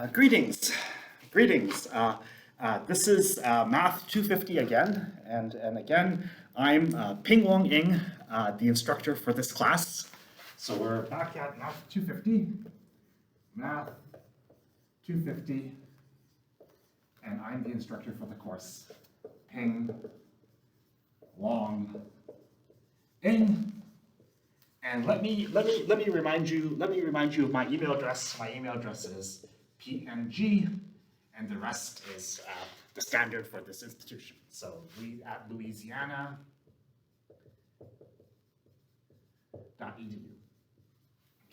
Greetings. This is Math 250 again, and again, I'm Ping Wong Ing, the instructor for this class. So we're back at Math 250, and I'm the instructor for the course, Ping Wong Ing. And let me remind you of my email address. My email address is PNG, and the rest is the standard for this institution. So we at louisiana.edu.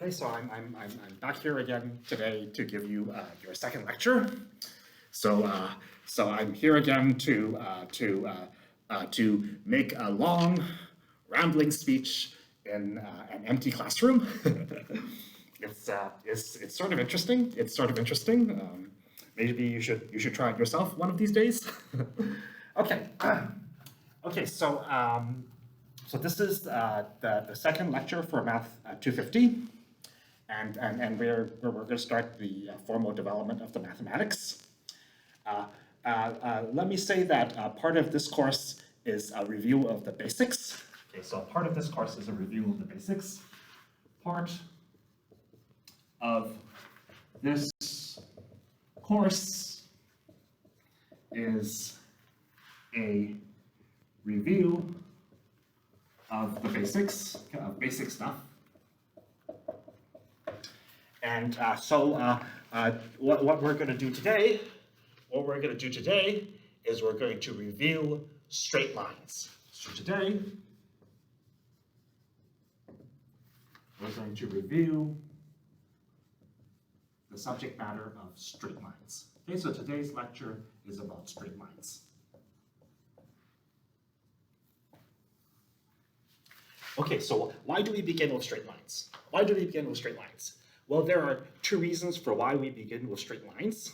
Okay, so I'm back here again today to give you your second lecture. So I'm here again to make a long, rambling speech in an empty classroom. It's sort of interesting. Maybe you should try it yourself one of these days. Okay. So this is the second lecture for Math 250, and we're going to start the formal development of the mathematics. Let me say that part of this course is a review of the basics. Okay, so part of this course is a review of the basics. Part of this course is a review of the basics, of basic stuff. And what we're going to do today, is we're going to review straight lines. So today, we're going to review the subject matter of straight lines. Okay, so today's lecture is about straight lines. Okay, so why do we begin with straight lines? Well, there are two reasons for why we begin with straight lines.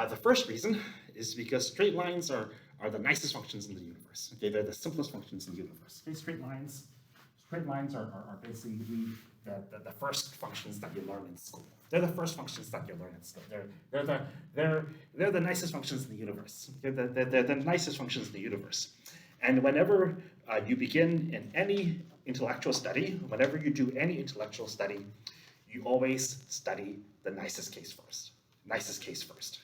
The first reason is because straight lines are the nicest functions in the universe. Okay, they're the simplest functions in the universe. Okay, straight lines are basically the first functions that you learn in school. They're the first functions that you learn in school. They're the nicest functions in the universe. They're the nicest functions in the universe. And whenever you begin in any intellectual study, whenever you do any intellectual study, you always study the nicest case first.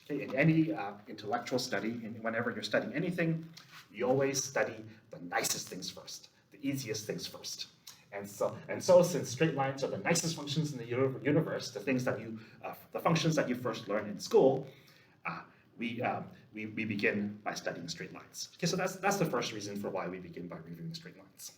Okay, in any intellectual study, whenever you're studying anything, you always study the nicest things first, the easiest things first. And so since straight lines are the nicest functions in the universe, the functions that you first learn in school, we begin by studying straight lines. Okay, so that's the first reason for why we begin by reviewing straight lines.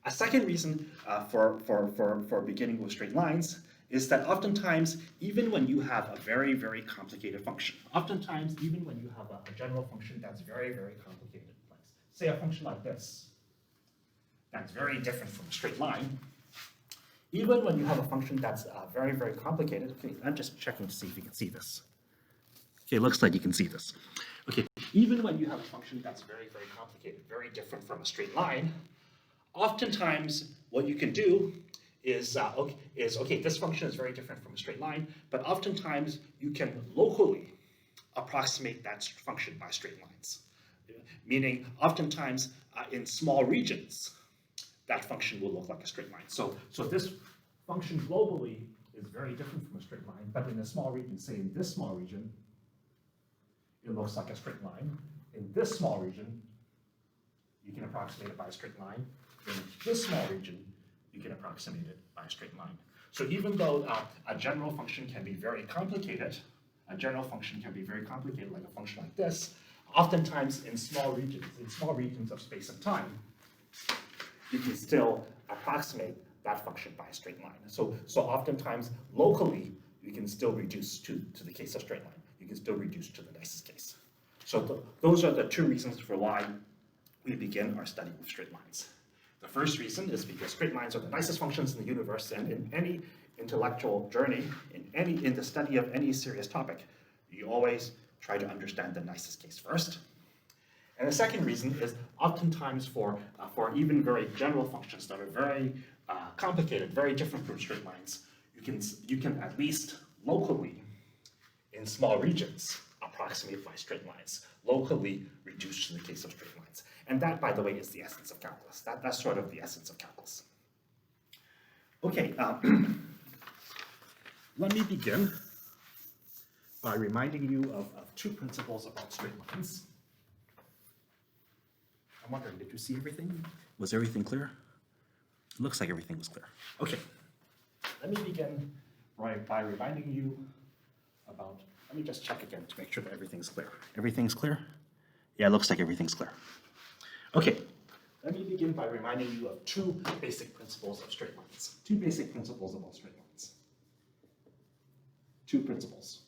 A second reason for beginning with straight lines is that oftentimes, even when you have a very, very complicated function, even when you have a general function that's very, very complicated, like say a function like this, that's very different from a straight line, even when you have a function that's very, very complicated, okay, I'm just checking to see if you can see this. Okay, it looks like you can see this. Okay, even when you have a function that's very, very complicated, very different from a straight line, oftentimes what you can do is this function is very different from a straight line, but oftentimes you can locally approximate that function by straight lines. Meaning, oftentimes in small regions, that function will look like a straight line. So this function globally is very different from a straight line, but in a small region, say in this small region, it looks like a straight line. In this small region, you can approximate it by a straight line. In this small region, you can approximate it by a straight line. So even though a general function can be very complicated, like a function like this, oftentimes in small regions of space and time, you can still approximate that function by a straight line. So oftentimes, locally, you can still reduce to the case of straight line. You can still reduce to the nicest case. So those are the two reasons for why we begin our study with straight lines. The first reason is because straight lines are the nicest functions in the universe, and in any intellectual journey, in the study of any serious topic, you always try to understand the nicest case first. And the second reason is oftentimes for even very general functions that are very complicated, very different from straight lines, you can at least locally in small regions approximated by straight lines, locally reduced in the case of straight lines. And that, by the way, is the essence of calculus. That's sort of the essence of calculus. Okay, let me begin by reminding you of two principles about straight lines. I'm wondering, did you see everything? Was everything clear? It looks like everything was clear. Okay, let me begin by reminding you about, let me just check again to make sure that everything's clear. Everything's clear? Yeah, it looks like everything's clear. Okay, let me begin by reminding you of two basic principles of straight lines. Two basic principles about straight lines. Two principles.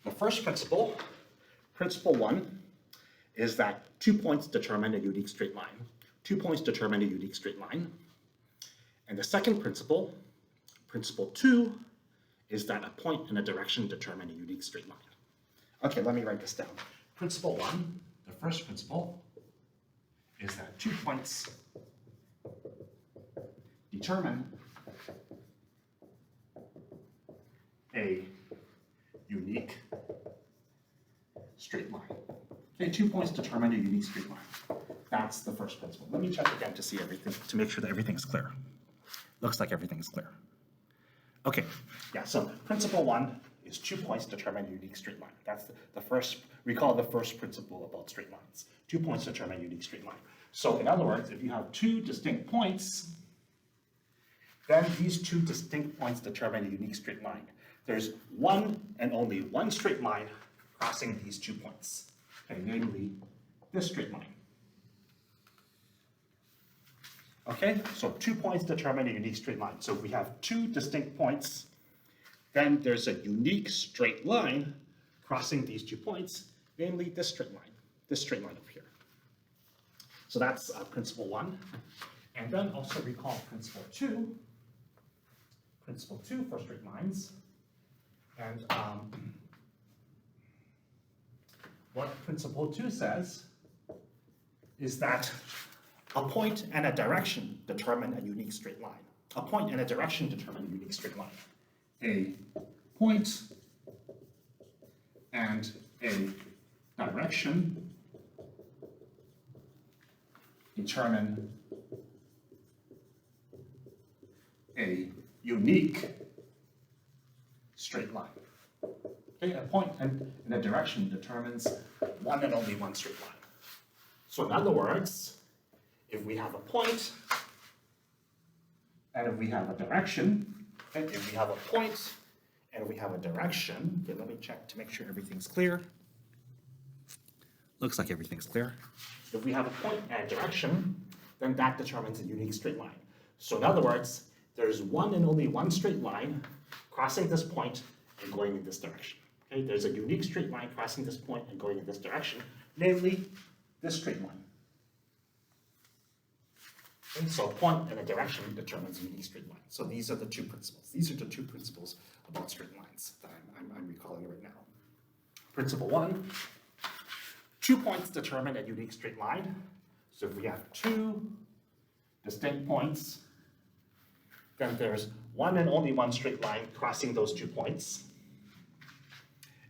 The first principle, principle one, is that 2 points determine a unique straight line. 2 points determine a unique straight line. And the second principle, principle two, is that a point and a direction determine a unique straight line. Okay, let me write this down. Principle one, the first principle, is that 2 points determine a unique straight line. Okay, 2 points determine a unique straight line. That's the first principle. Let me check again to see everything, to make sure that everything's clear. Looks like everything's clear. Okay, yeah, so principle one is 2 points determine a unique straight line. That's the first, recall the first principle about straight lines. 2 points determine a unique straight line. So in other words, if you have 2 distinct points, then these 2 distinct points determine a unique straight line. There's one and only one straight line crossing these 2 points, okay, namely this straight line. Okay, so 2 points determine a unique straight line. So if we have 2 distinct points, then there's a unique straight line crossing these 2 points, namely this straight line over here. So that's principle one. And then also recall principle two for straight lines. And what principle two says is that a point and a direction determine a unique straight line. A point and a direction determine a unique straight line. A point and a direction determine a unique straight line. Okay, a point and a direction determines one and only one straight line. So in other words, if we have a point, and if we have a direction, and if we have a point, and we have a direction, okay, let me check to make sure everything's clear. Looks like everything's clear. If we have a point and a direction, then that determines a unique straight line. So in other words, there's one and only one straight line crossing this point and going in this direction. Okay, there's a unique straight line crossing this point and going in this direction, namely this straight line. Okay, so a point and a direction determines a unique straight line. So these are the two principles. These are the two principles about straight lines that I'm recalling right now. Principle one, 2 points determine a unique straight line. So if we have 2 distinct points, then there's one and only one straight line crossing those 2 points.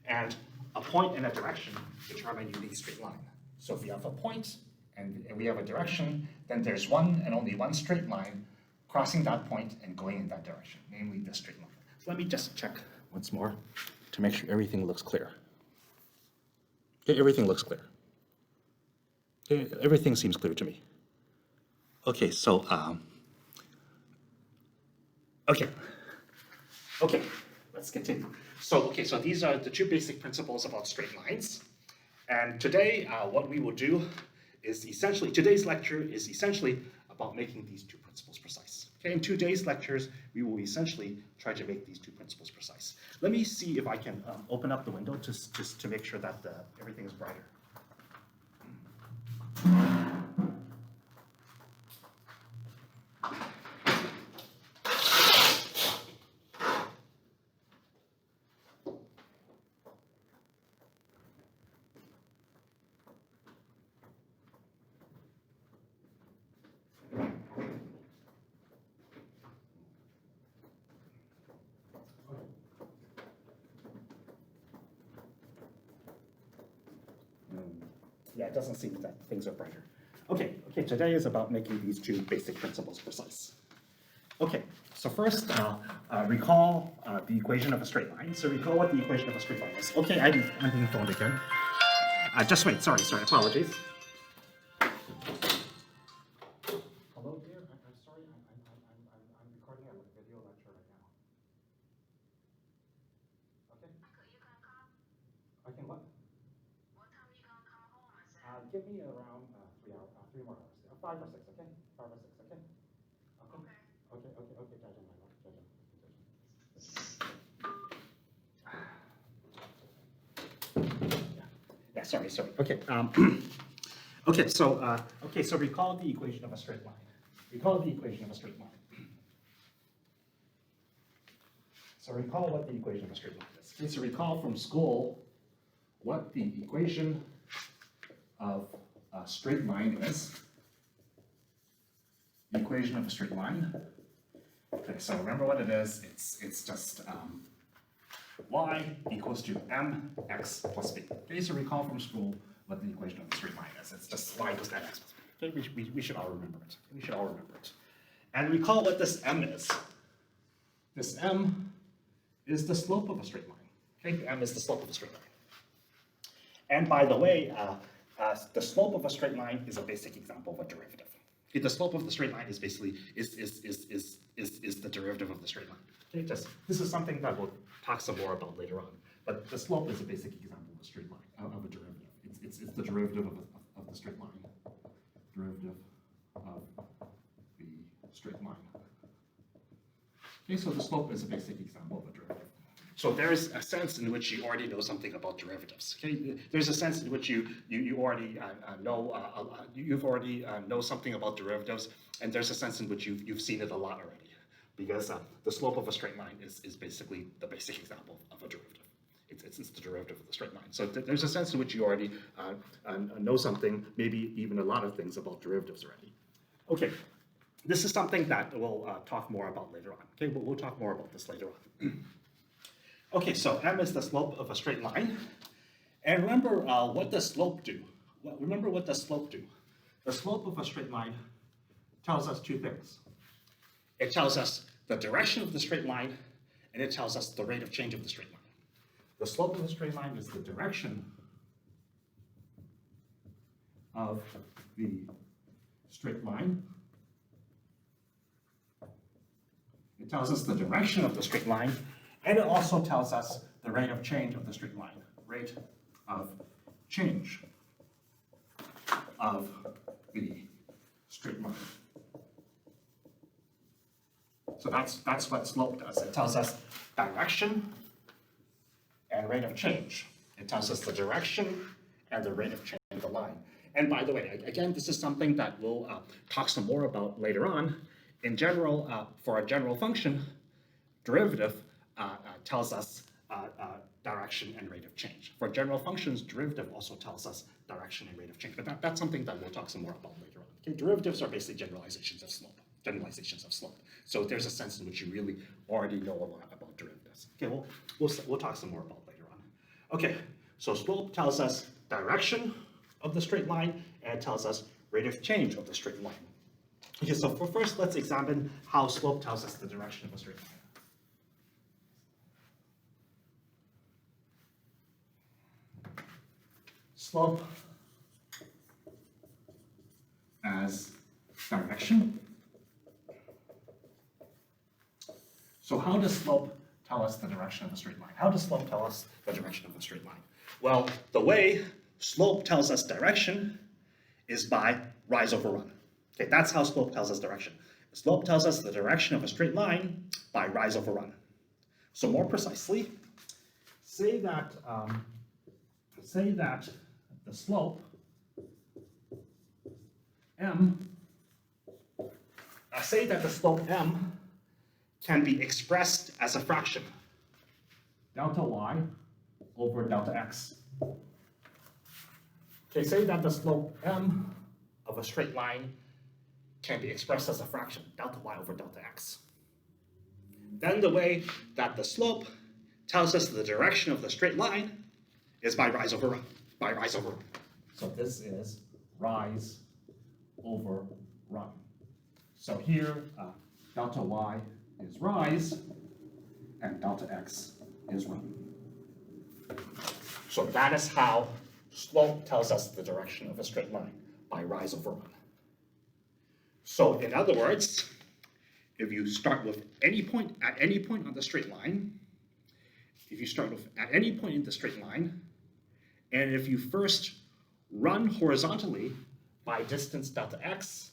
And a point and a direction determine a unique straight line. So if we have a point and we have a direction, then there's one and only one straight line crossing that point and going in that direction, namely this straight line. So let me just check once more to make sure everything looks clear. Okay, everything looks clear. Okay, everything seems clear to me. Okay, so, okay, let's continue. So these are the 2 basic principles about straight lines. And today, what we will do is essentially, today's lecture is essentially about making these 2 principles precise. Okay, in today's lectures, we will essentially try to make these 2 principles precise. Let me see if I can open up the window just to make sure that everything is brighter. Yeah, it doesn't seem that things are brighter. Okay, today is about making these two basic principles precise. Okay, so first, recall the equation of a straight line. So recall what the equation of a straight line is. Okay, I'm being phoned again. Just wait, sorry, apologies. Hello, dear. I'm sorry. I'm recording a video lecture right now. Okay. You gonna come? I can what? What time you gonna come home? I said. Give me around 3 hours, 3 more hours. 5 or 6, okay? 5 or 6, okay? Okay, Jaja, my love, Jaja. Yeah, sorry. Okay, so recall the equation of a straight line. Recall the equation of a straight line. So recall what the equation of a straight line is. Okay, so recall from school what the equation of a straight line is. The equation of a straight line. Okay, so remember what it is. It's just y equals to mx plus b. Okay, so recall from school what the equation of a straight line is. It's just y equals to mx plus b. Okay, we should all remember it. We should all remember it. And recall what this m is. This m is the slope of a straight line. Okay, m is the slope of a straight line. And by the way, the slope of a straight line is a basic example of a derivative. Okay, the slope of the straight line is basically is the derivative of the straight line. Okay, this is something that we'll talk some more about later on. But the slope is a basic example of a straight line, of a derivative. It's the derivative of the straight line. Derivative of the straight line. Okay, so the slope is a basic example of a derivative. So there's a sense in which you already know something about derivatives. Okay, there's a sense in which you already know something about derivatives, and there's a sense in which you've seen it a lot already, because the slope of a straight line is basically the basic example of a derivative. It's the derivative of the straight line. So there's a sense in which you already know something, maybe even a lot of things about derivatives already. Okay, this is something that we'll talk more about later on. Okay, we'll talk more about this later on. Okay, so m is the slope of a straight line. And remember what does slope do? Well, remember what does slope do? The slope of a straight line tells us two things. It tells us the direction of the straight line, and it tells us the rate of change of the straight line. The slope of a straight line is the direction of the straight line. It tells us the direction of the straight line, and it also tells us the rate of change of the straight line. Rate of change of the straight line. So that's what slope does. It tells us direction and rate of change. It tells us the direction and the rate of change of the line. And by the way, again, this is something that we'll talk some more about later on. In general, for a general function, derivative tells us direction and rate of change. For general functions, derivative also tells us direction and rate of change. But that's something that we'll talk some more about later on. Okay, derivatives are basically generalizations of slope. So there's a sense in which you really already know a lot about derivatives. Okay, we'll talk some more about later on. Okay, so slope tells us direction of the straight line, and it tells us rate of change of the straight line. Okay, so first let's examine how slope tells us the direction of a straight line. Slope as direction. So how does slope tell us the direction of a straight line? How does slope tell us the direction of a straight line? Well, the way slope tells us direction is by rise over run. Okay, that's how slope tells us direction. Slope tells us the direction of a straight line by rise over run. So more precisely, say that the slope m, say that the slope m can be expressed as a fraction, delta y over delta x. Okay, say that the slope m of a straight line can be expressed as a fraction, delta y over delta x. Then the way that the slope tells us the direction of the straight line is by rise over run. So this is rise over run. So here, delta y is rise, and delta x is run. So that is how slope tells us the direction of a straight line, by rise over run. So in other words, if you start with any point, at any point on the straight line, if you start with at any point in the straight line, and if you first run horizontally by distance delta x,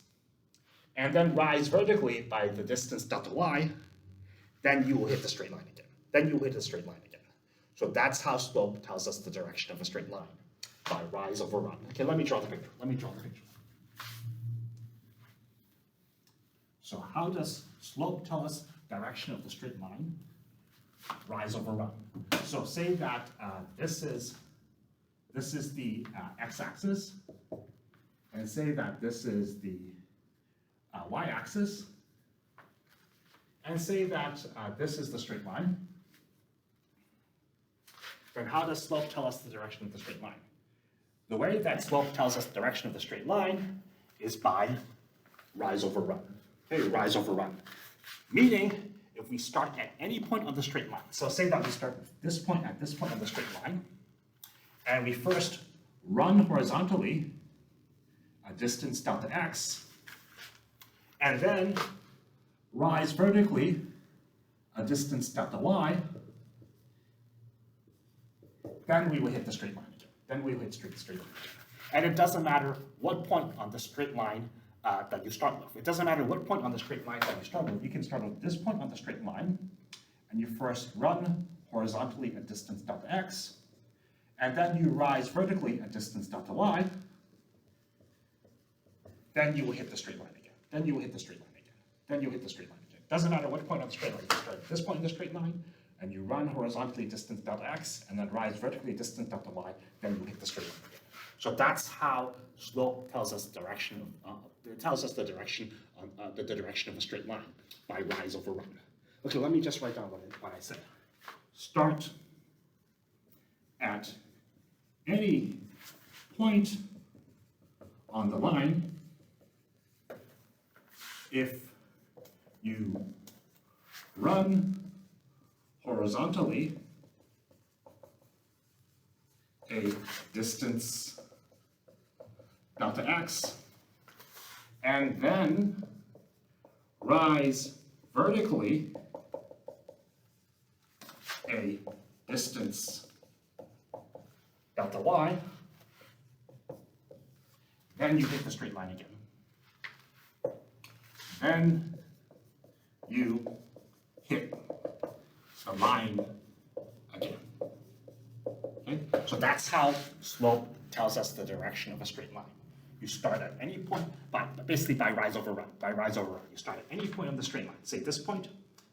and then rise vertically by the distance delta y, then you will hit the straight line again. Then you will hit the straight line again. So that's how slope tells us the direction of a straight line, by rise over run. Okay, let me draw the picture. So how does slope tell us direction of the straight line? Rise over run. So say that this is the x-axis, and say that this is the y-axis, and say that this is the straight line. Then how does slope tell us the direction of the straight line? The way that slope tells us the direction of the straight line is by rise over run. Okay, rise over run. Meaning, if we start at any point on the straight line, so say that we start with this point at this point on the straight line, and we first run horizontally a distance delta x, and then rise vertically a distance delta y, then we will hit the straight line again. Then we will hit straight line again. And it doesn't matter what point on the straight line that you start with. It doesn't matter what point on the straight line that you start with. You can start with this point on the straight line, and you first run horizontally a distance delta x, and then you rise vertically a distance delta y, then you will hit the straight line again. Then you will hit the straight line again. Then you hit the straight line again. Doesn't matter what point on the straight line. You start at this point in the straight line, and you run horizontally distance delta x, and then rise vertically distance delta y, then you hit the straight line again. So that's how slope tells us direction. It tells us the direction of a straight line, by rise over run. Okay, let me just write down what I said. Start at any point on the line if you run horizontally a distance delta x, and then rise vertically a distance delta y, then you hit the straight line again. Then you hit the line again. Okay? So that's how slope tells us the direction of a straight line. You start at any point, basically by rise over run. By rise over run, you start at any point on the straight line. Say this point,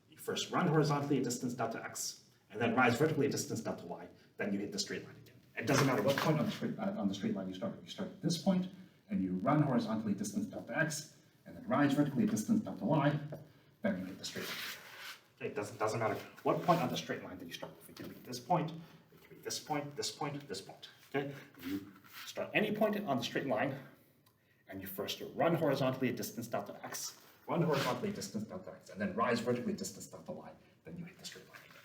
you first run horizontally a distance delta x, and then rise vertically a distance delta y, then you hit the straight line again. It doesn't matter what point on the straight line you start at. You start at this point, and you run horizontally distance delta x, and then rise vertically distance delta y, then you hit the straight line. Okay, it doesn't matter what point on the straight line that you start with. It can be this point, it can be this point, this point, this point. Okay, you start any point on the straight line, and you first run horizontally a distance delta x, run horizontally distance delta x, and then rise vertically distance delta y, then you hit the straight line again.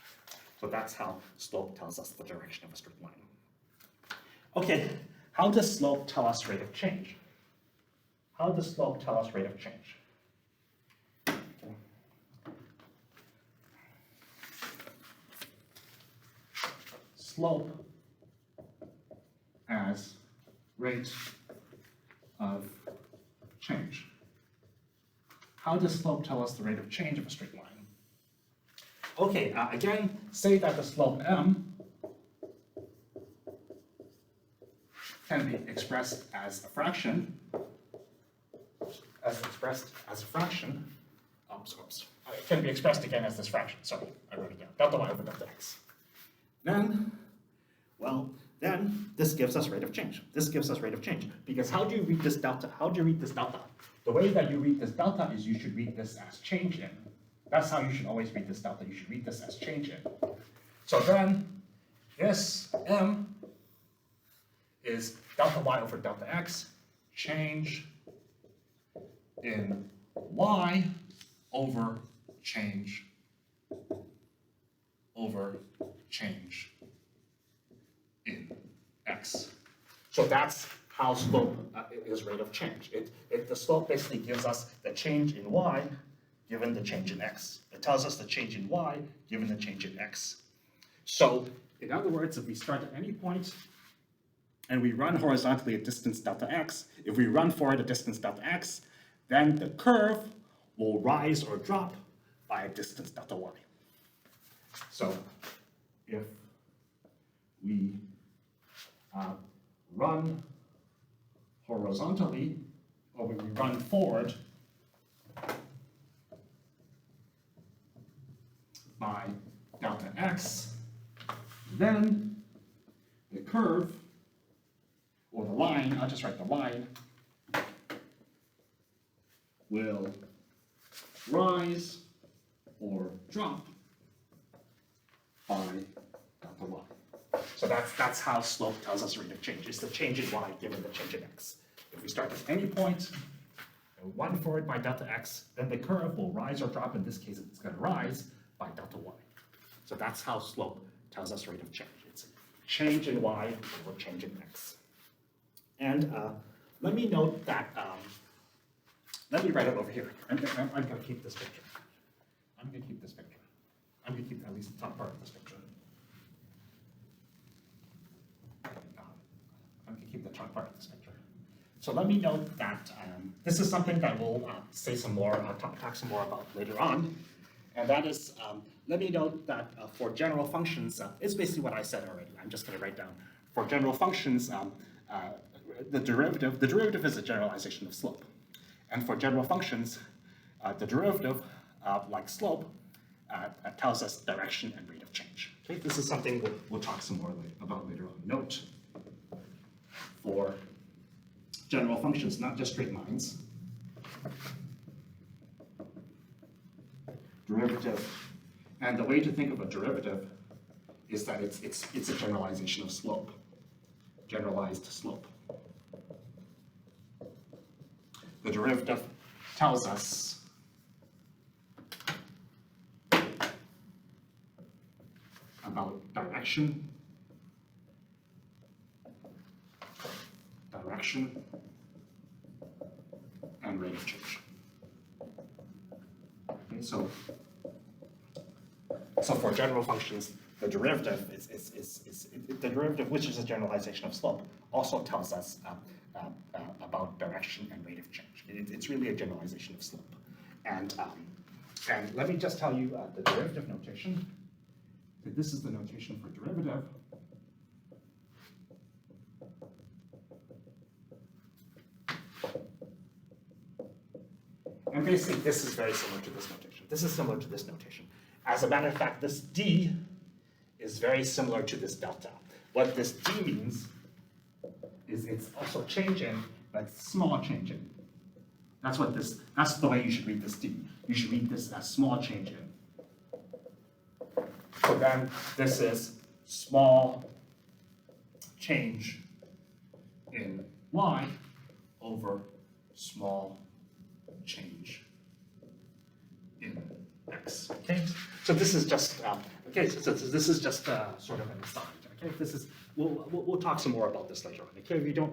So that's how slope tells us the direction of a straight line. Okay, how does slope tell us rate of change? How does slope tell us rate of change? Okay. Slope as rate of change. How does slope tell us the rate of change of a straight line? Okay, again, say that the slope m can be expressed as a fraction, It can be expressed again as this fraction. Sorry, I wrote it down. Delta y over delta x. Then this gives us rate of change. This gives us rate of change. Because how do you read this delta? How do you read this delta? The way that you read this delta is you should read this as change in. That's how you should always read this delta. You should read this as change in. So then, this m is delta y over delta x, change in y over change in x. So that's how slope is rate of change. The slope basically gives us the change in y given the change in x. It tells us the change in y given the change in x. So in other words, if we start at any point and we run horizontally at distance delta x, if we run forward at distance delta x, then the curve will rise or drop by a distance delta y. So if we run horizontally, or when we run forward by delta x, then the curve, or the line, I'll just write the line, will rise or drop by delta y. So that's how slope tells us rate of change. It's the change in y given the change in x. If we start at any point and run forward by delta x, then the curve will rise or drop. In this case, it's going to rise by delta y. So that's how slope tells us rate of change. It's change in y over change in x. And let me note that, let me write it over here. I'm going to keep this picture. I'm going to keep this picture. I'm going to keep at least the top part of this picture. I'm going to keep the top part of this picture. So let me note that this is something that we'll say some more, talk some more about later on. And that is, let me note that for general functions, it's basically what I said already. I'm just going to write down. For general functions, the derivative is a generalization of slope. And for general functions, the derivative, like slope, tells us direction and rate of change. Okay, this is something we'll talk some more about later on. Note, for general functions, not just straight lines, derivative, and the way to think of a derivative is that it's a generalization of slope, generalized slope. The derivative tells us about direction, and rate of change. Okay, so for general functions, the derivative the derivative, which is a generalization of slope, also tells us about direction and rate of change. It's really a generalization of slope. And let me just tell you the derivative notation. This is the notation for derivative. And basically, this is very similar to this notation. This is similar to this notation. As a matter of fact, this d is very similar to this delta. What this d means is it's also change in, but small change in. That's the way you should read this d. You should read this as small change in. So then this is small change in y over small change in x. Okay, so this is just so this is just sort of an aside. Okay, this is we'll talk some more about this later on. Okay, if you don't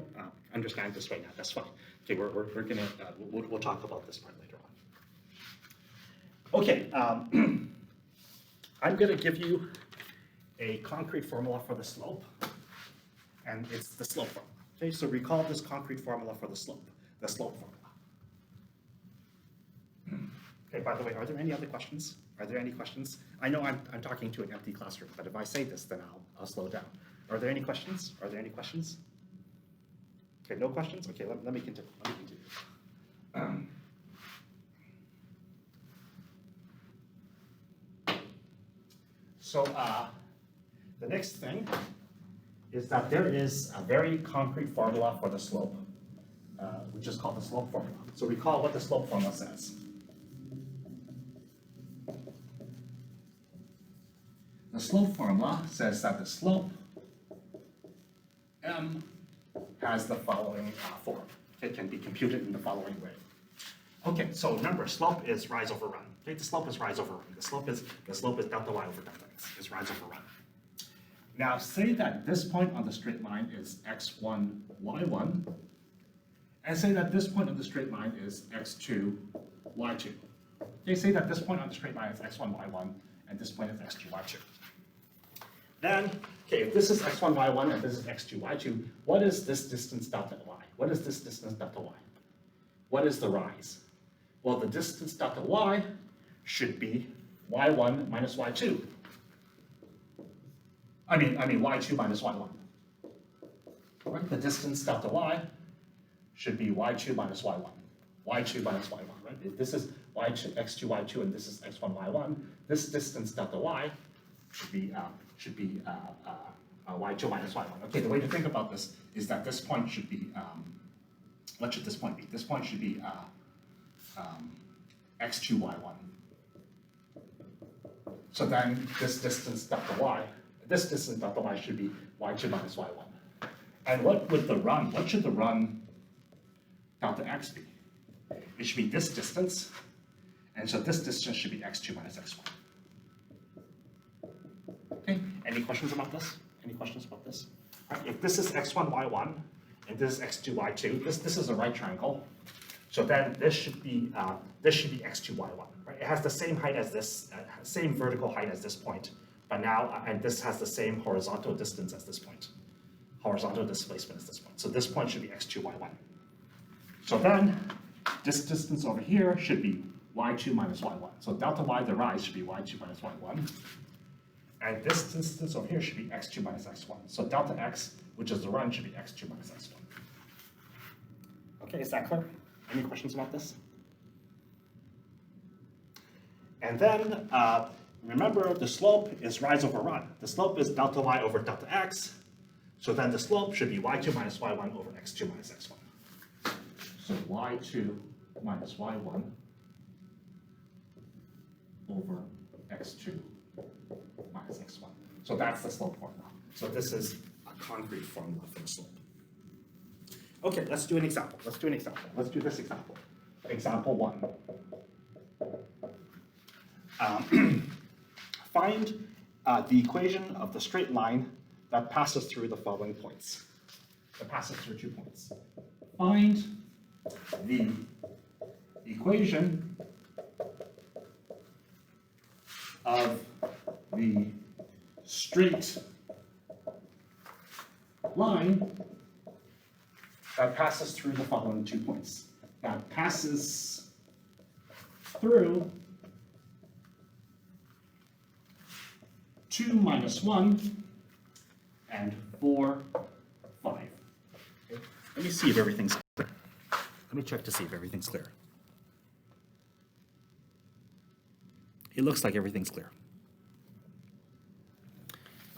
understand this right now, that's fine. Okay, we're gonna we'll talk about this part later on. Okay, I'm gonna give you a concrete formula for the slope, and it's the slope formula. Okay, so recall this concrete formula for the slope formula. Okay, by the way, are there any other questions? Are there any questions? I know I'm talking to an empty classroom, but if I say this, then I'll slow down. Are there any questions? Are there any questions? Okay, no questions? Okay, let me continue. So the next thing is that there is a very concrete formula for the slope, which is called the slope formula. So recall what the slope formula says. The slope formula says that the slope m has the following form. It can be computed in the following way. Okay, so remember, slope is rise over run. Okay, the slope is rise over run. The slope is delta y over delta x, is rise over run. Now say that this point on the straight line is x1, y1, and say that this point on the straight line is x2, y2. Okay, say that this point on the straight line is x1, y1, and this point is x2, y2. Then, okay, if this is x1, y1, and this is x2, y2, what is this distance delta y? What is this distance delta y? What is the rise? Well, the distance delta y should be y1 minus y2. I mean y2 minus y1. Right? The distance delta y should be y2 minus y1. y2 minus y1, right? If this is y2, x2, y2, and this is x1, y1, this distance delta y should be y2 minus y1. Okay, the way to think about this is that this point should be, what should this point be? This point should be x2, y1. So then this distance delta y should be y2 minus y1. And what should the run delta x be? It should be this distance, and so this distance should be x2 minus x1. Okay, any questions about this? Any questions about this? Right, if this is x1, y1, and this is x2, y2, this is a right triangle, so then this should be x2, y1, right? It has the same height as this, same vertical height as this point, but now, and this has the same horizontal distance as this point, horizontal displacement as this point. So this point should be x2, y1. So then, this distance over here should be y2 minus y1. So delta y, the rise, should be y2 minus y1. And this distance over here should be x2 minus x1. So delta x, which is the run, should be x2 minus x1. Okay, is that clear? Any questions about this? And then, remember, the slope is rise over run. The slope is delta y over delta x. So then the slope should be y2 minus y1 over x2 minus x1. So y2 minus y1 over x2 minus x1. So that's the slope formula. So this is a concrete formula for the slope. Okay, let's do an example. Let's do this example. Example 1. Find the equation of the straight line that passes through the following points. That passes through 2 points. Find the equation of the straight line that passes through the following 2 points. That passes through 2, minus 1, and 4, 5. Okay. Let me see if everything's clear. Let me check to see if everything's clear. It looks like everything's clear.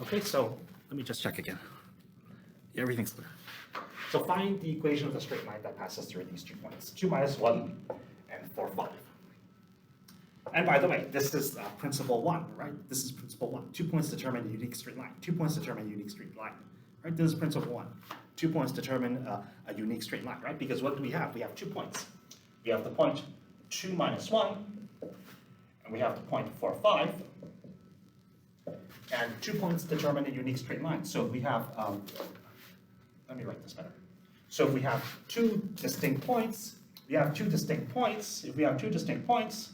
Okay, so let me just check again. Yeah, everything's clear. So find the equation of the straight line that passes through these 2 points, 2, minus 1, and 4, 5. And by the way, this is principle 1, right? This is principle 1. 2 points determine a unique straight line. 2 points determine a unique straight line, right? This is principle 1. 2 points determine a unique straight line, right? Because what do we have? We have 2 points. We have the point 2, minus 1, and we have the point 4, 5. And 2 points determine a unique straight line. So we have, let me write this better. So if we have 2 distinct points, if we have 2 distinct points,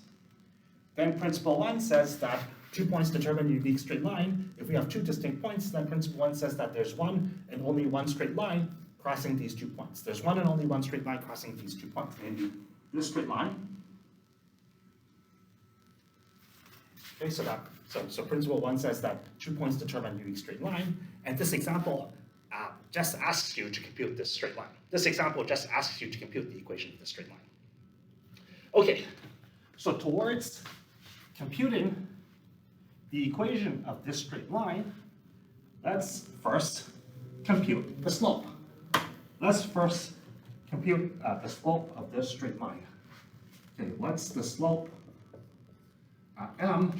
then principle 1 says that 2 points determine a unique straight line. If we have 2 distinct points, then principle 1 says that there's one and only one straight line crossing these 2 points. There's one and only one straight line crossing these 2 points, namely this straight line. Okay, so principle 1 says that 2 points determine a unique straight line, and this example just asks you to compute this straight line. This example just asks you to compute the equation of the straight line. Okay, so towards computing the equation of this straight line, let's first compute the slope. Let's first compute the slope of this straight line. Okay, what's the slope m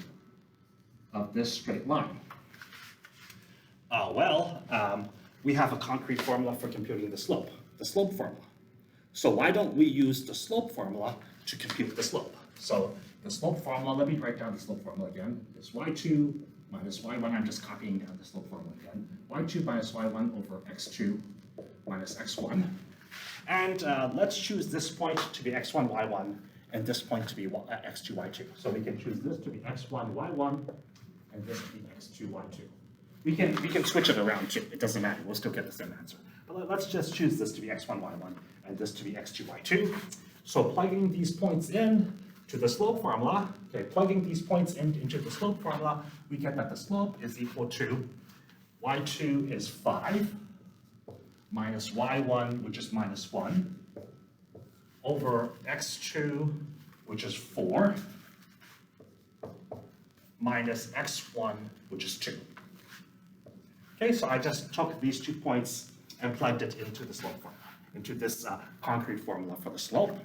of this straight line? we have a concrete formula for computing the slope formula. So why don't we use the slope formula to compute the slope? So the slope formula, let me write down the slope formula again. It's y2 minus y1, I'm just copying down the slope formula again. y2 minus y1 over x2 minus x1. And let's choose this point to be x1, y1, and this point to be x2, y2. So we can choose this to be x1, y1, and this to be x2, y2. We can switch it around too. It doesn't matter. We'll still get the same answer. But let's just choose this to be x1, y1, and this to be x2, y2. So plugging these points in to the slope formula, okay, plugging these points into the slope formula, we get that the slope is equal to y2 is 5 minus y1, which is minus 1, over x2, which is 4, minus x1, which is 2. Okay, so I just took these 2 points and plugged it into the slope formula, into this concrete formula for the slope,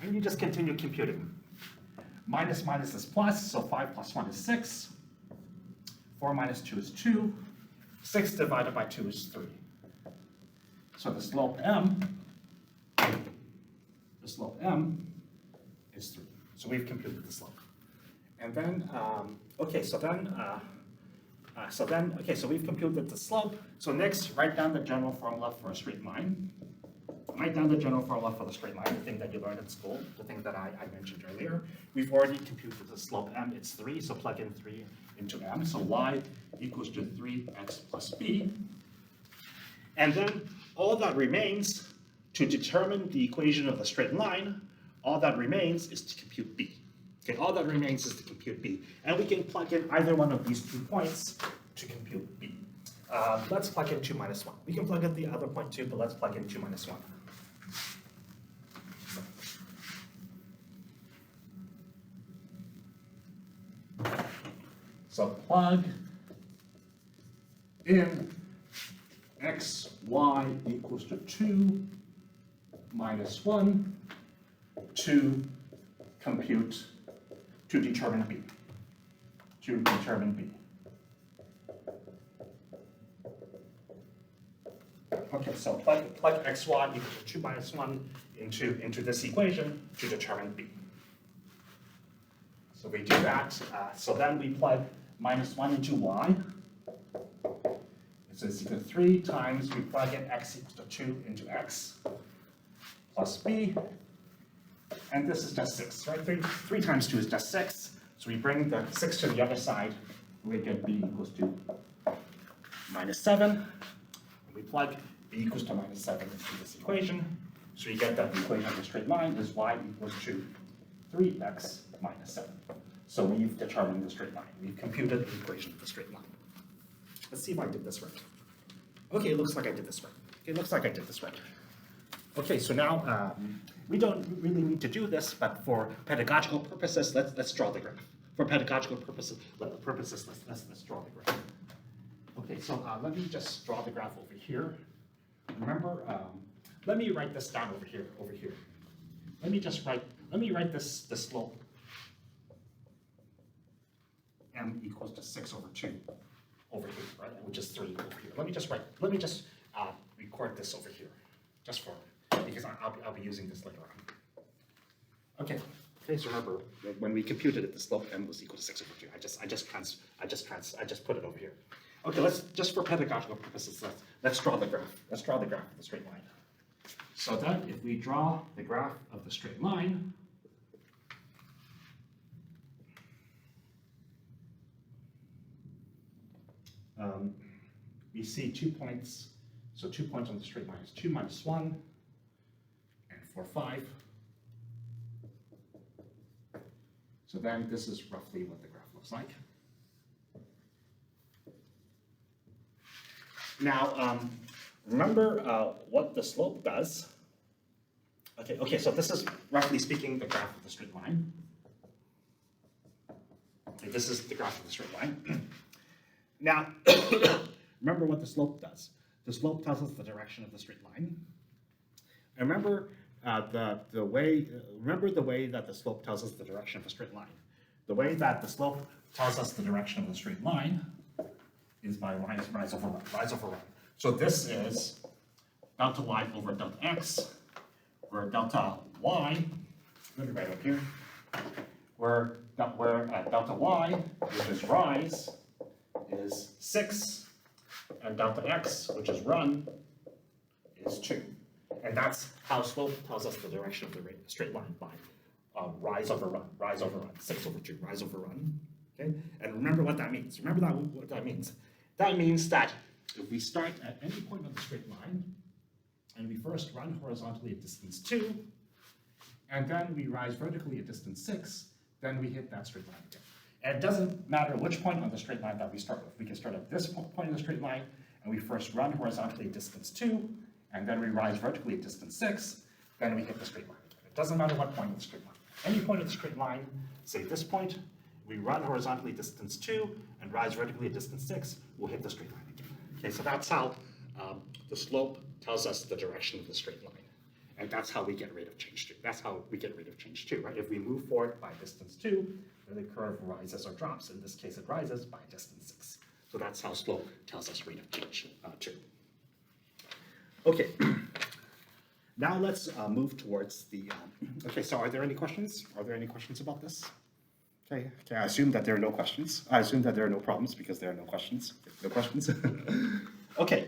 and you just continue computing. Minus minus is plus, so 5 plus 1 is 6, 4 minus 2 is 2, 6 divided by 2 is 3. So the slope m is 3. So we've computed the slope. And then, so we've computed the slope. So next, write down the general formula for a straight line. Write down the general formula for the straight line, the thing that you learned at school, the thing that I mentioned earlier. We've already computed the slope m, it's 3, so plug in 3 into m. So y equals to 3x plus b. And then all that remains to determine the equation of the straight line, all that remains is to compute b. Okay, all that remains is to compute b. And we can plug in either one of these 2 points to compute b. Let's plug in 2 minus 1. We can plug in the other point too, but let's plug in 2 minus 1. So plug in x, y equals to 2 minus 1 to compute, to determine b. Okay, so plug xy equals to 2 minus 1 into this equation to determine b. So we do that, so then we plug minus 1 into y. So it's equal to 3 times we plug in x equals to 2 into x plus b. And this is just 6, right? 3 times 2 is just 6. So we bring the 6 to the other side, we get b equals to minus 7. And we plug b equals to minus 7 into this equation. So you get that the equation of the straight line is y equals to 3x minus 7. So we've determined the straight line. We've computed the equation of the straight line. Let's see if I did this right. Okay, it looks like I did this right. Okay, so now we don't really need to do this, but for pedagogical purposes, let's draw the graph. For pedagogical purposes, let's draw the graph. Okay, so let me just draw the graph over here. Remember, let me write this down over here. Let me write this the slope m equals to 6 over 2 over here, right? Which is 3 over here. Let me just record this over here, just for, because I'll be using this later on. Okay, so remember when we computed it, the slope m was equal to 6 over 2. I just put it over here. Okay, let's just for pedagogical purposes, let's draw the graph. Let's draw the graph of the straight line. So that if we draw the graph of the straight line, we see 2 points. So 2 points on the straight line is 2 minus 1 and 4, 5. So then this is roughly what the graph looks like. Now, remember what the slope does. Okay, so this is roughly speaking the graph of the straight line. Okay, this is the graph of the straight line. Now, remember what the slope does. The slope tells us the direction of the straight line. And remember the way that the slope tells us the direction of a straight line. The way that the slope tells us the direction of the straight line is by rise over run. So this is delta y over delta x, where delta y, let me write up here, where delta y, which is rise, is 6, and delta x, which is run, is 2. And that's how slope tells us the direction of the straight line by rise over run, 6 over 2, rise over run. Okay? And remember what that means. Remember that what that means. That means that if we start at any point on the straight line, and we first run horizontally at distance 2, and then we rise vertically at distance 6, then we hit that straight line again. And it doesn't matter which point on the straight line that we start with. We can start at this point in the straight line, and we first run horizontally at distance 2, and then we rise vertically at distance 6, then we hit the straight line again. It doesn't matter what point on the straight line. Any point of the straight line, say this point, we run horizontally distance 2 and rise vertically at distance 6, we'll hit the straight line again. Okay, so that's how the slope tells us the direction of the straight line. And that's how we get rate of change 2. That's how we get rate of change 2, right? If we move forward by distance 2, then the curve rises or drops. In this case, it rises by distance 6. So that's how slope tells us rate of change 2. Okay, now let's move towards the, okay, so are there any questions? Are there any questions about this? Okay, I assume that there are no questions. I assume that there are no problems because there are no questions. No questions? Okay,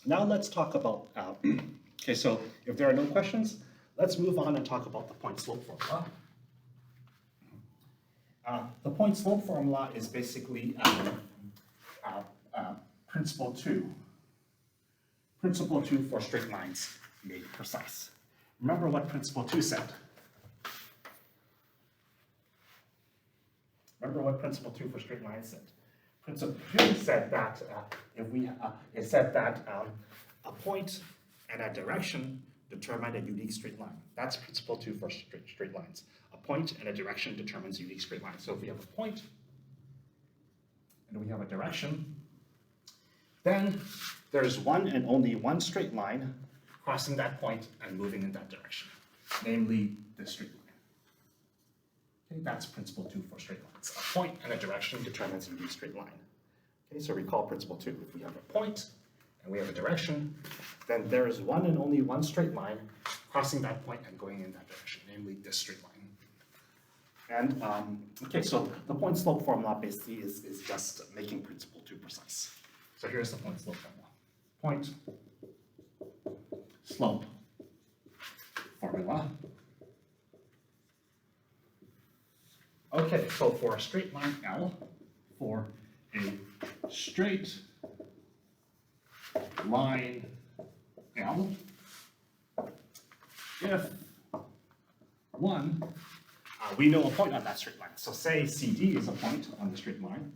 now let's talk about, okay, so if there are no questions, let's move on and talk about the point slope formula. The point slope formula is basically principle 2. Principle 2 for straight lines made precise. Remember what principle 2 said. Remember what principle 2 for straight lines said. Principle 2 said that it said that a point and a direction determine a unique straight line. That's principle 2 for straight lines. A point and a direction determines a unique straight line. So if we have a point and we have a direction, then there's one and only one straight line crossing that point and moving in that direction, namely this straight line. Okay, that's principle 2 for straight lines. A point and a direction determines a unique straight line. Okay, so recall principle 2. If we have a point and we have a direction, then there is one and only one straight line crossing that point and going in that direction, namely this straight line. And okay, so the point slope formula basically is just making principle 2 precise. So here's the point slope formula. Point slope formula. Okay, so for a straight line L, for a straight line L, if one, we know a point on that straight line. So say CD is a point on the straight line.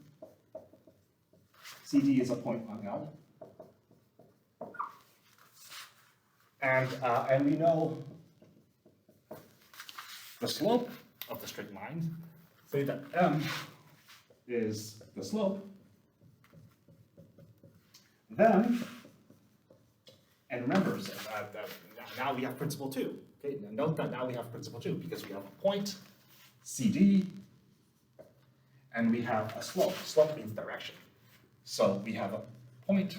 CD is a point on L. And we know the slope of the straight line. Say that M is the slope. Then, and remember, so now we have principle 2. Okay, now note that now we have principle 2 because we have a point, CD, and we have a slope. Slope means direction. So we have a point,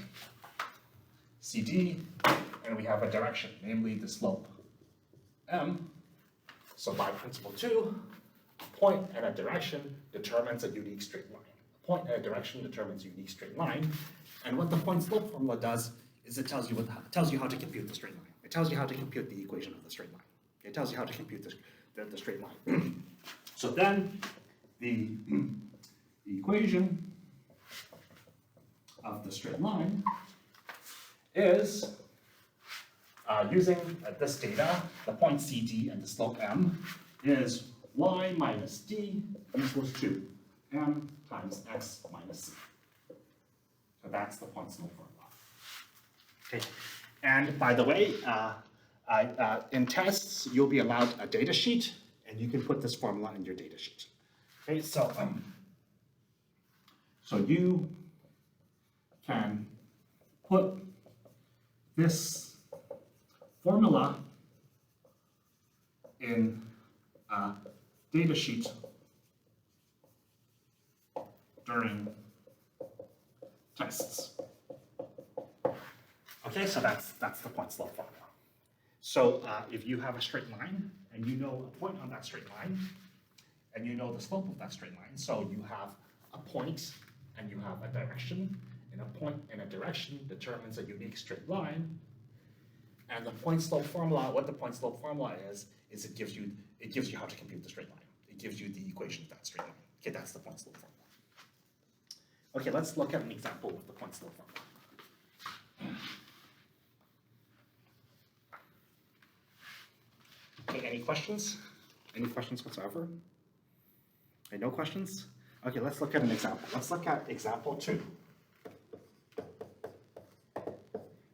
CD, and we have a direction, namely the slope, M. So by principle 2, a point and a direction determines a unique straight line. A point and a direction determines a unique straight line. And what the point slope formula does is it tells you how to compute the straight line. It tells you how to compute the equation of the straight line. It tells you how to compute the straight line. So then the equation of the straight line is using this data, the point CD and the slope M, is y minus d equals to m times x minus c. So that's the point slope formula. Okay. And by the way, in tests, you'll be allowed a data sheet, and you can put this formula in your data sheet. Okay, so you can put this formula in a data sheet during tests. Okay, so that's the point slope formula. So if you have a straight line and you know a point on that straight line, and you know the slope of that straight line, so you have a point and you have a direction, and a point and a direction determines a unique straight line. And the point slope formula, what the point slope formula is it gives you how to compute the straight line. It gives you the equation of that straight line. Okay, that's the point slope formula. Okay, let's look at an example of the point slope formula. Okay, any questions? Any questions whatsoever? Okay, no questions? Okay, let's look at an example. Let's look at example 2.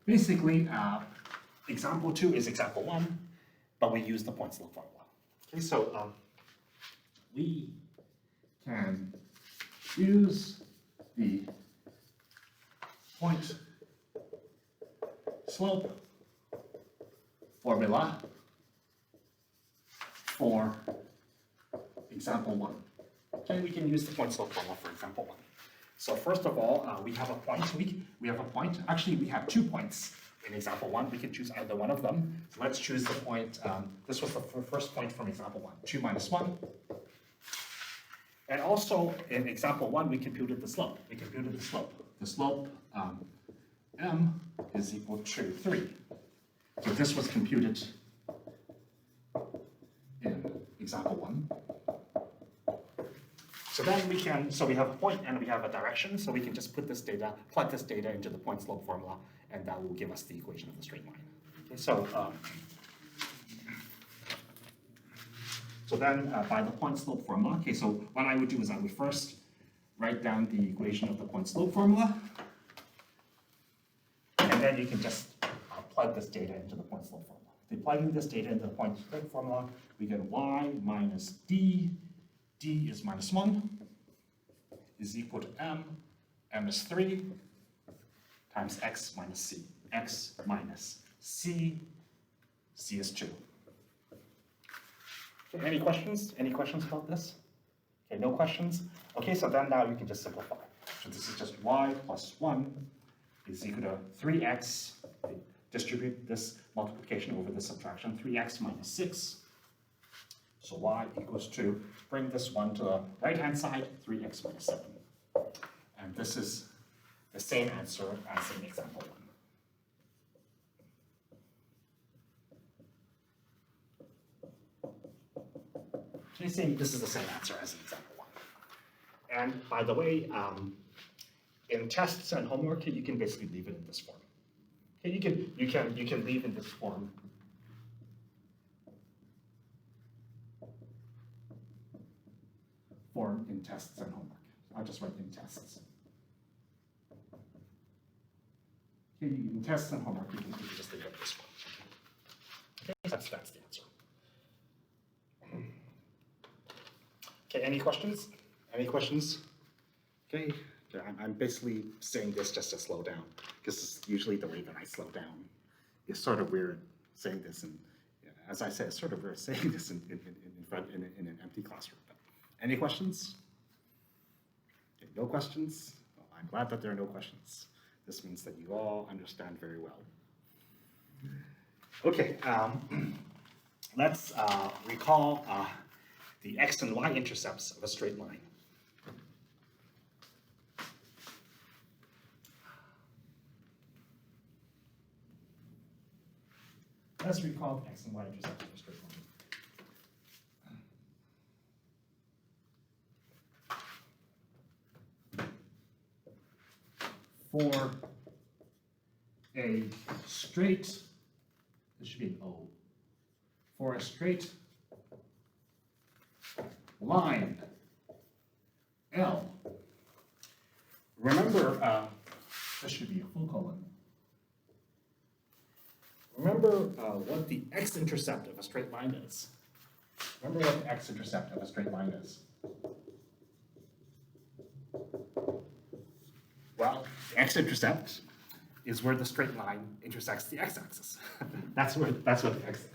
Basically, example 2 is example 1, but we use the point slope formula. Okay, so we can use the point slope formula for example 1. Okay, we can use the point slope formula for example 1. So first of all, we have a point. We have a point. Actually, we have 2 points in example 1. We can choose either one of them. So let's choose the point. This was the first point from example 1. 2 minus 1. And also in example 1, we computed the slope. We computed the slope. The slope m is equal to 3. So this was computed in example 1. So then we can, so we have a point and we have a direction, so we can just put this data, plug this data into the point slope formula, and that will give us the equation of the straight line. Okay, so then by the point slope formula, okay, so what I would do is I would first write down the equation of the point slope formula, and then you can just plug this data into the point slope formula. By plugging this data into the point slope formula, we get y minus d. D is minus 1, is equal to m is 3, times x minus c. X minus c is 2. Okay, any questions? Any questions about this? Okay, no questions? Okay, so then now you can just simplify. So this is just y plus 1 is equal to 3x. Distribute this multiplication over the subtraction, 3x minus 6. So y equals 2, bring this one to the right-hand side, 3x minus 7. And this is the same answer as in example 1. So you see, this is the same answer as in example 1. And by the way, in tests and homework, you can basically leave it in this form. Okay, you can leave in this form. Form in tests and homework. I'll just write in tests. Okay, in tests and homework, you can just leave it in this form. Okay, that's the answer. Okay, any questions? Any questions? Okay, I'm basically saying this just to slow down, because usually the way that I slow down is sort of weird saying this, and as I said, it's sort of weird saying this in an empty classroom. Any questions? Okay, no questions? Well, I'm glad that there are no questions. This means that you all understand very well. Okay, let's recall the x and y intercepts of a straight line. Let's recall the x and y intercepts of a straight line. For a straight, this should be an O, for a straight line L, remember, this should be a full colon. Remember what the x-intercept of a straight line is. Remember what the x-intercept of a straight line is. Well, the x-intercept is where the straight line intersects the x-axis. that's what the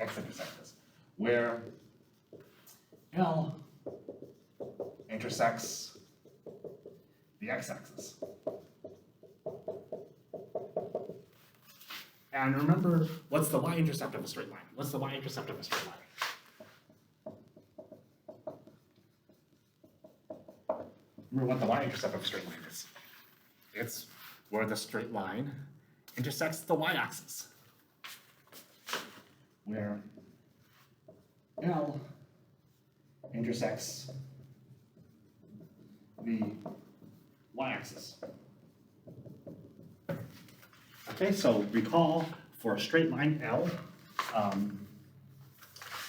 x-intercept is. Where L intersects the x-axis. And remember, what's the y-intercept of a straight line? What's the y-intercept of a straight line? Remember what the y-intercept of a straight line is. It's where the straight line intersects the y-axis. Where L intersects the y-axis. Okay, so recall for a straight line L,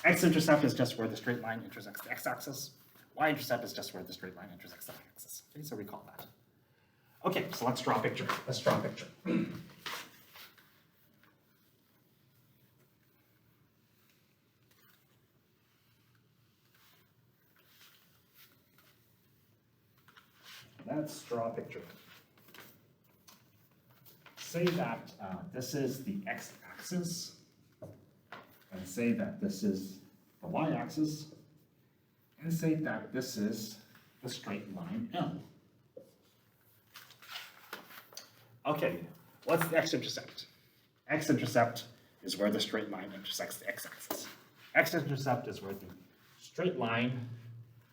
x-intercept is just where the straight line intersects the x-axis. Y-intercept is just where the straight line intersects the y-axis. Okay, so recall that. Okay, so let's draw a picture. Let's draw a picture. Let's draw a picture. Say that this is the x-axis, and say that this is the y-axis, and say that this is the straight line L. Okay, what's the x-intercept? X-intercept is where the straight line intersects the x-axis. X-intercept is where the straight line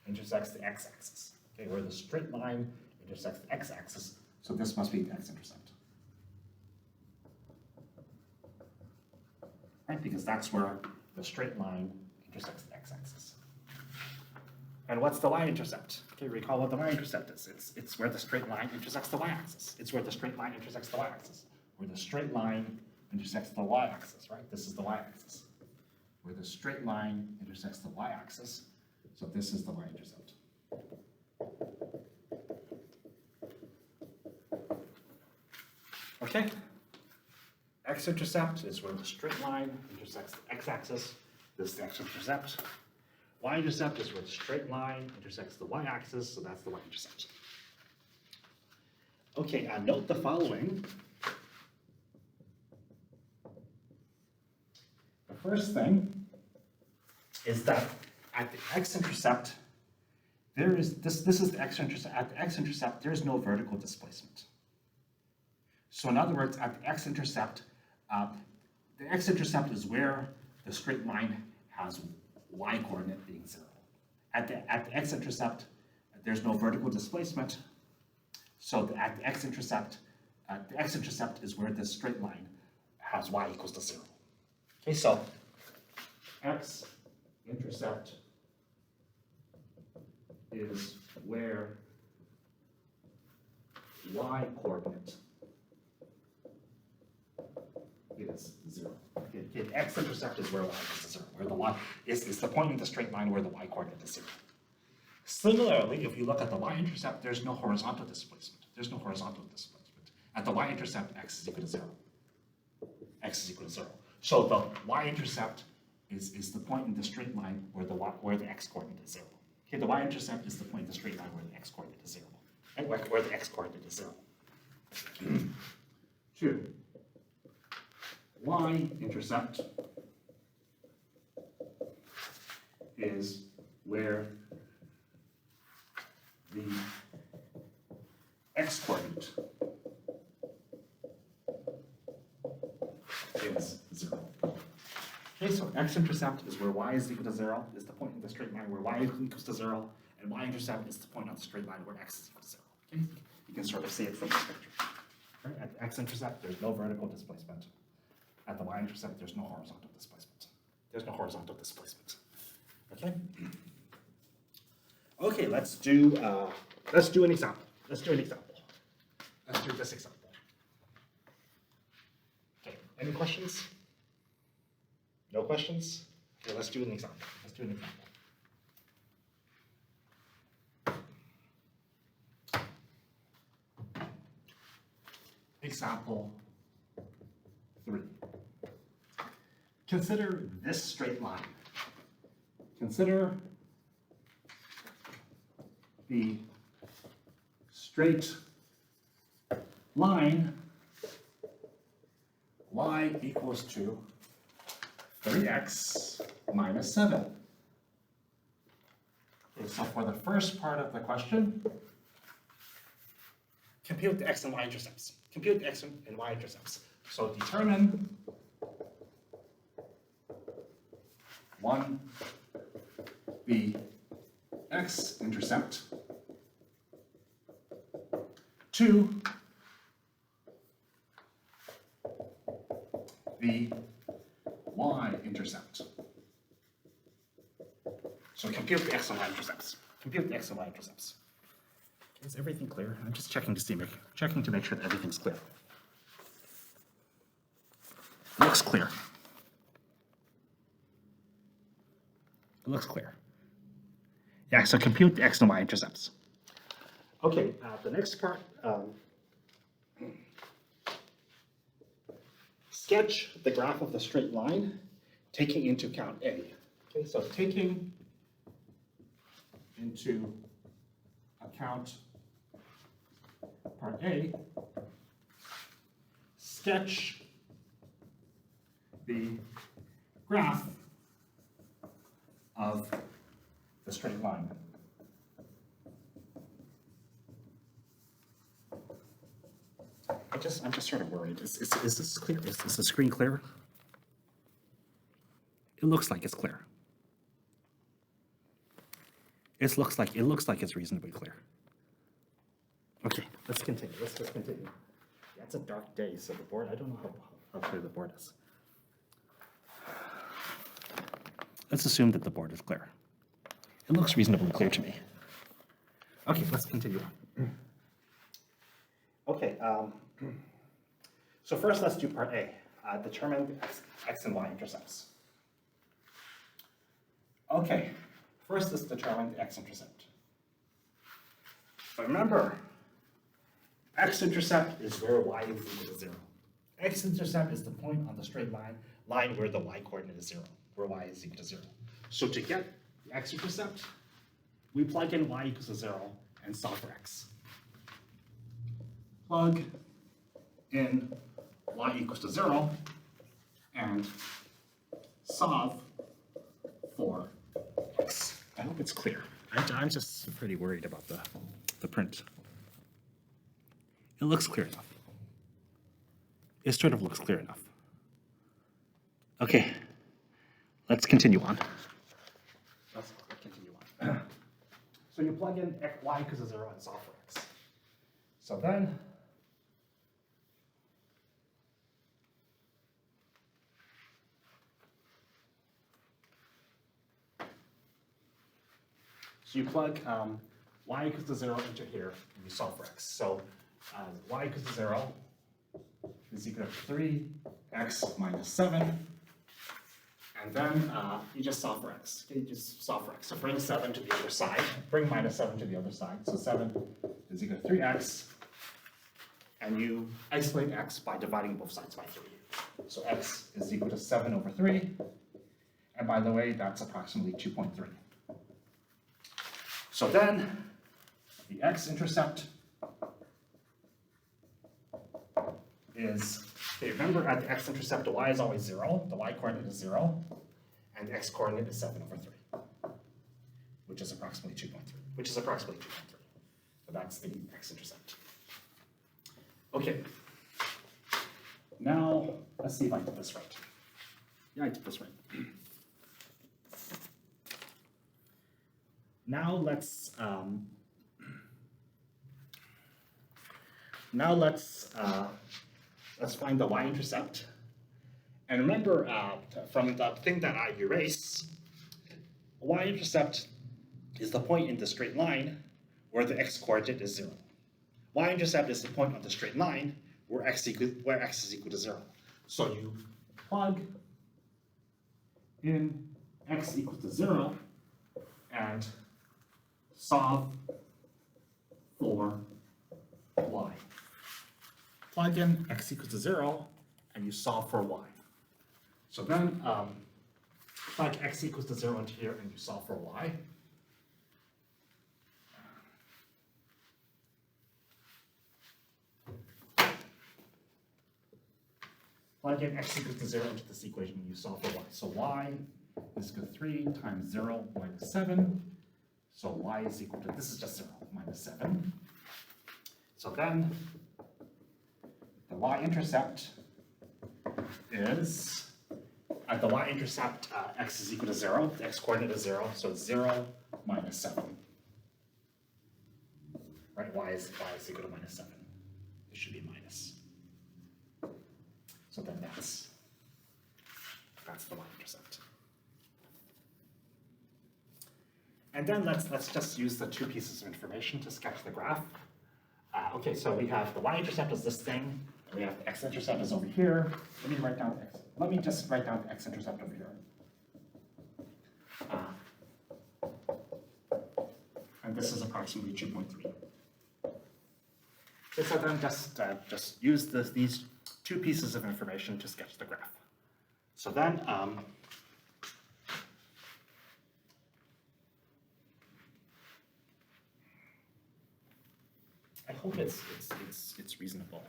intersects the x-axis. Okay, where the straight line intersects the x-axis, so this must be the x-intercept. Right, because that's where the straight line intersects the x-axis. And what's the y-intercept? Okay, recall what the y-intercept is. It's where the straight line intersects the y-axis. It's where the straight line intersects the y-axis. Where the straight line intersects the y-axis, right? This is the y-axis. Where the straight line intersects the y-axis, so this is the y-intercept. Okay? X-intercept is where the straight line intersects the x-axis. This is the x-intercept. Y-intercept is where the straight line intersects the y-axis, so that's the y-intercept. Okay, note the following. The first thing is that at the x-intercept, this is the x-intercept. At the x-intercept, there is no vertical displacement. So in other words, at the x-intercept is where the straight line has y-coordinate being 0. At the x-intercept, there's no vertical displacement. So at the x-intercept is where the straight line has y equals to 0. Okay, so x-intercept is where y-coordinate is 0. Okay, x-intercept is where y is 0, where the y is the point in the straight line where the y-coordinate is 0. Similarly, if you look at the y-intercept, there's no horizontal displacement. There's no horizontal displacement. At the y-intercept, x is equal to 0. X is equal to 0. So the y-intercept is the point in the straight line where the x-coordinate is 0. Okay, the y-intercept is the point in the straight line where the x-coordinate is 0. And where the x-coordinate is 0. 2. Y-intercept is where the x-coordinate is 0. Okay, so x-intercept is where y is equal to 0, is the point in the straight line where y equals to 0, and y-intercept is the point on the straight line where x is equal to 0. Okay, you can sort of see it from this picture. Right? At the x-intercept, there's no vertical displacement. At the y-intercept, there's no horizontal displacement. There's no horizontal displacement. Okay. Okay, let's do an example. Let's do this example. Okay. Any questions? No questions? Okay, let's do an example. Example 3. Consider this straight line. Consider the straight line y equals to 3x minus 7. Okay, so for the first part of the question, compute the x and y intercepts. Compute the x and y intercepts. So determine 1, the x-intercept, 2, the y-intercept. So compute the x and y intercepts. Compute the x and y intercepts. Is everything clear? I'm just checking to make sure that everything's clear. Looks clear. It looks clear. Yeah, so compute the x and y intercepts. Okay, the next part, sketch the graph of the straight line, taking into account A. Okay, so taking into account part A, sketch the graph of the straight line. I'm just sort of worried. Is this clear? Is the screen clear? It looks like it's clear. It looks like it's reasonably clear. Okay, let's continue. Let's just continue. Yeah, it's a dark day, so the board, I don't know how clear the board is. Let's assume that the board is clear. It looks reasonably clear to me. Okay, let's continue on. Okay, so first let's do part A. Determine the x and y intercepts. Okay, first let's determine the x-intercept. But remember, x-intercept is where y is equal to 0. X-intercept is the point on the straight line where the y-coordinate is 0, where y is equal to 0. So to get the x-intercept, we plug in y equals to 0 and solve for x. Plug in y equals to 0 and solve for x. I hope it's clear. I'm just pretty worried about the print. It looks clear enough. It sort of looks clear enough. Okay, let's continue on. Let's continue on. So you plug in y equals to 0 and solve for x. So then, you plug y equals to 0 into here, and you solve for x. So y equals to 0 is equal to 3x minus 7. And then you just solve for x. Okay, you just solve for x. So bring 7 to the other side. Bring minus 7 to the other side. So 7 is equal to 3x. And you isolate x by dividing both sides by 3. So x is equal to 7 over 3. And by the way, that's approximately 2.3. So then, the x-intercept is, okay, remember at the x-intercept, the y is always 0, the y-coordinate is 0, and the x-coordinate is 7 over 3, which is approximately 2.3, So that's the x-intercept. Okay, now let's see if I did this right. Yeah, I did this right. Now let's find the y-intercept. And remember, from the thing that I erased, y-intercept is the point in the straight line where the x-coordinate is 0. Y-intercept is the point on the straight line where x is equal to 0. So you plug in x equals to 0 and solve for y. Plug in x equals to 0, and you solve for y. So then plug x equals to 0 into here, and you solve for y. Plug in x equals to 0 into this equation, and you solve for y. So y is equal to 3 times 0 minus 7. So y is equal to, this is just 0, minus 7. So then, the y-intercept is at the y-intercept, x is equal to 0, the x-coordinate is 0, so it's 0 minus 7. Right, y is equal to minus 7. It should be minus. So then that's the y-intercept. And then let's just use the two pieces of information to sketch the graph. Okay, so we have the y-intercept is this thing, and we have the x-intercept is over here. Let me just write down the x-intercept over here. And this is approximately 2.3. So then just use these two pieces of information to sketch the graph. So then, I hope it's reasonable.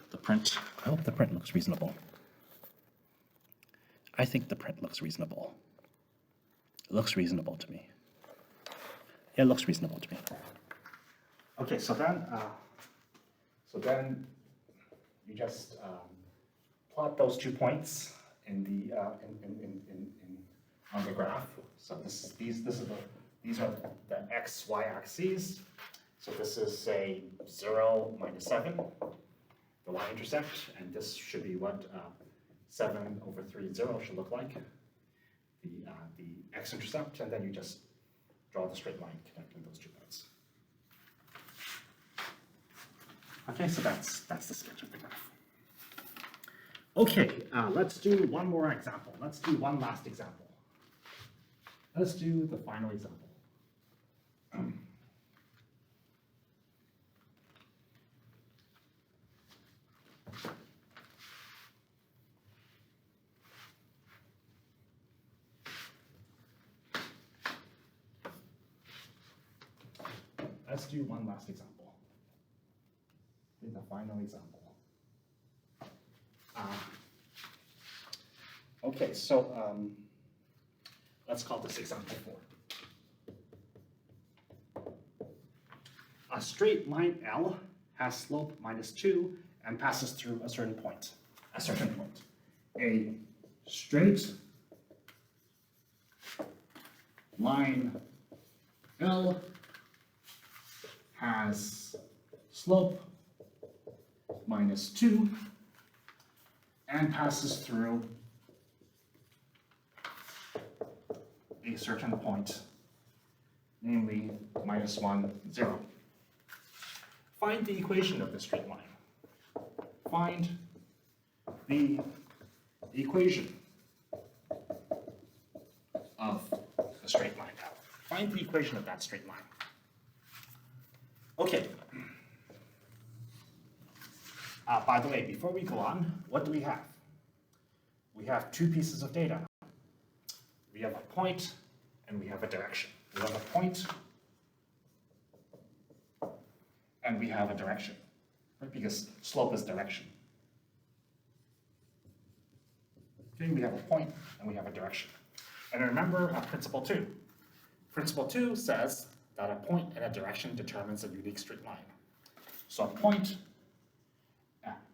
The print, I hope the print looks reasonable. I think the print looks reasonable. It looks reasonable to me. It looks reasonable to me. Okay, so then you just plot those 2 points in the on the graph. So these are the x, y axes. So this is say 0 minus 7, the y-intercept, and this should be what 7 over 3, 0 should look like, the x-intercept, and then you just draw the straight line connecting those 2 points. Okay, so that's the sketch of the graph. Okay, let's do one more example. Let's do one last example. Let's do the final example. Let's do one last example. The final example. Okay, so let's call this example 4. A straight line L has slope -2 and passes through a certain point. A straight line L has slope -2 and passes through a certain point, namely -1, 0. Find the equation of the straight line. Find the equation of the straight line. Find the equation of that straight line. Okay. By the way, before we go on, what do we have? We have 2 pieces of data. We have a point and we have a direction. We have a point and we have a direction, right? Because slope is direction. Okay, we have a point and we have a direction. And remember principle 2. Principle 2 says that a point and a direction determines a unique straight line. So a point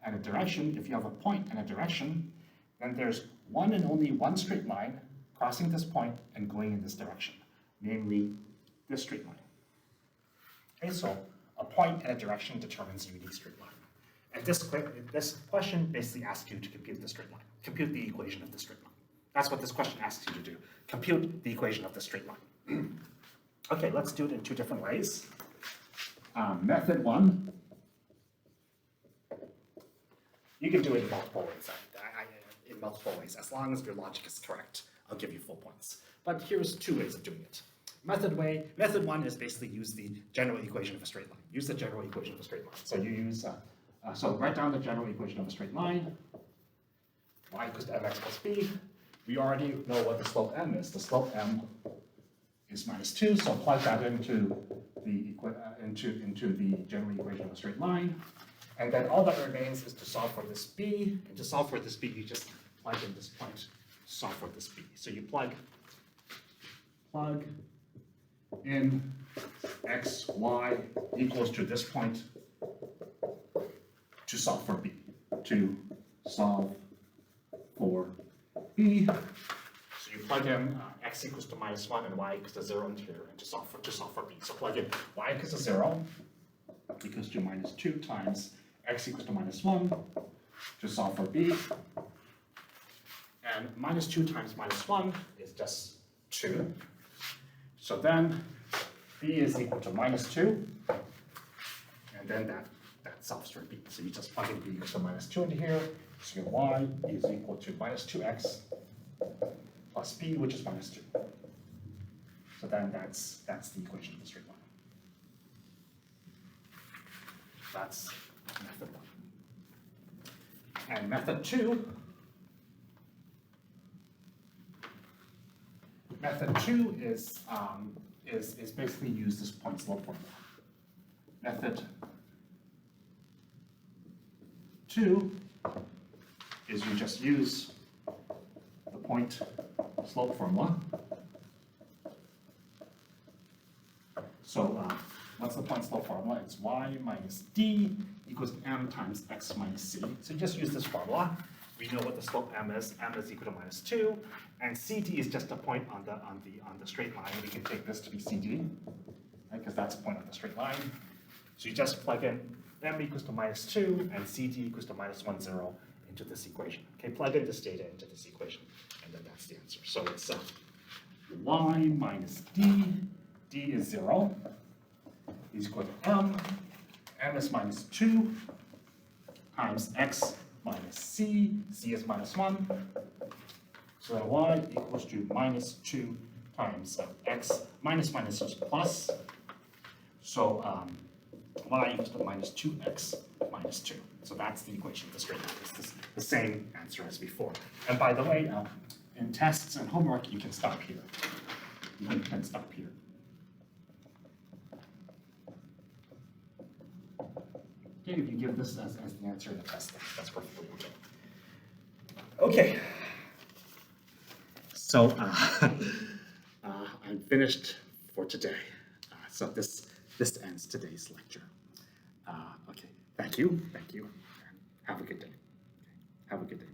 and a direction, if you have a point and a direction, then there's one and only one straight line crossing this point and going in this direction, namely this straight line. Okay, so a point and a direction determines a unique straight line. And this question basically asks you to compute the straight line, compute the equation of the straight line. That's what this question asks you to do, compute the equation of the straight line. Okay, let's do it in 2 different ways. Method 1, you can do it in multiple ways. As long as your logic is correct, I'll give you full points. But here's 2 ways of doing it. Method 1 is basically use the general equation of a straight line. Use the general equation of a straight line. So you use, so write down the general equation of a straight line. Y equals to mx plus b. We already know what the slope m is. The slope m is -2, so plug that into the general equation of a straight line. And then all that remains is to solve for this b. And to solve for this b, you just plug in this point to solve for this b. So you plug in x, y equals to this point to solve for b, to solve for b. So you plug in x equals to -1 and y equals to 0 into here and to solve for b. So plug in y equals to 0 equals to -2 times x equals to -1 to solve for b. And -2 times -1 is just 2. So then b is equal to -2. And then that solves for b. So you just plug in b equals to -2 into here. So your y is equal to -2x plus b, which is -2. So then that's the equation of the straight line. That's method 1. And method 2. Method 2 is basically use this point slope formula. Method 2 is you just use the point slope formula. So what's the point slope formula? It's y minus d equals m times x minus c. So you just use this formula. We know what the slope m is. M is equal to -2, and CD is just a point on the straight line. We can take this to be CD, right? Because that's a point on the straight line. So you just plug in m equals to -2 and CD equals to -1, 0 into this equation. Okay, plug in this data into this equation, and then that's the answer. So it's y minus d is 0, is equal to m is -2 times x minus c is -1. So then y equals to -2 times x, minus is plus. So y equals to -2x minus 2. So that's the equation of the straight line. It's the same answer as before. And by the way, in tests and homework, you can stop here. You can stop here. Okay, if you give this as the answer in the test, that's perfectly okay. Okay. So I'm finished for today. So this ends today's lecture. Okay, thank you, and have a good day. Have a good day.